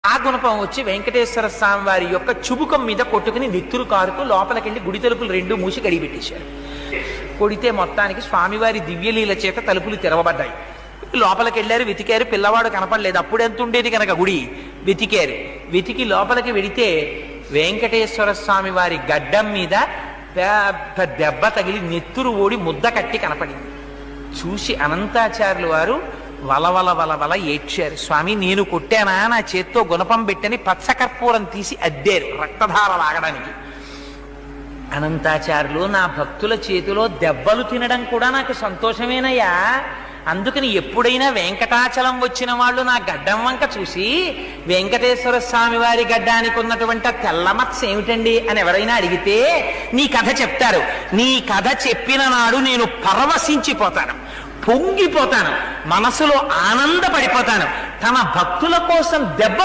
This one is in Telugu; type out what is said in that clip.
ఆ గుణపం వచ్చి వెంకటేశ్వర స్వామి వారి యొక్క చుబుకం మీద కొట్టుకుని నెత్తురు కారుతూ లోపలికెళ్ళి గుడి తలుపులు రెండు మూసి కడిగి పెట్టేశారు. కొడితే మొత్తానికి స్వామివారి దివ్యలీల చేత తలుపులు తెరవబడ్డాయి. లోపలికి వెళ్ళారు, వెతికారు, పిల్లవాడు కనపడలేదు. అప్పుడు ఎంత ఉండేది కనుక గుడి. వెతికారు, వెతికి లోపలికి వెడితే వెంకటేశ్వర స్వామి వారి గడ్డం మీద పెద్ద దెబ్బ తగిలి నెత్తురు ఓడి ముద్ద కట్టి కనపడింది. చూసి అనంతాచార్యులు వారు వలవల వలవల ఏడ్చారు. స్వామి, నేను కొట్టానా? నా చేత్తో గుణపం పెట్టని పచ్చకర్పూరం తీసి అద్దారు రక్తధార లాగడానికి. అనంతాచార్యులు, నా భక్తుల చేతిలో దెబ్బలు తినడం కూడా నాకు సంతోషమేనయ్యా. అందుకని ఎప్పుడైనా వెంకటాచలం వచ్చిన వాళ్ళు నా గడ్డం వంక చూసి వెంకటేశ్వర స్వామి వారి గడ్డానికి ఉన్నటువంటి తెల్లమత్స ఏమిటండి అని ఎవరైనా అడిగితే నీ కథ చెప్తారు. నీ కథ చెప్పిన నాడు నేను పరవశించిపోతాను, పొంగిపోతాను, మనసులో ఆనందపడిపోతాను. తన భక్తుల కోసం దెబ్బ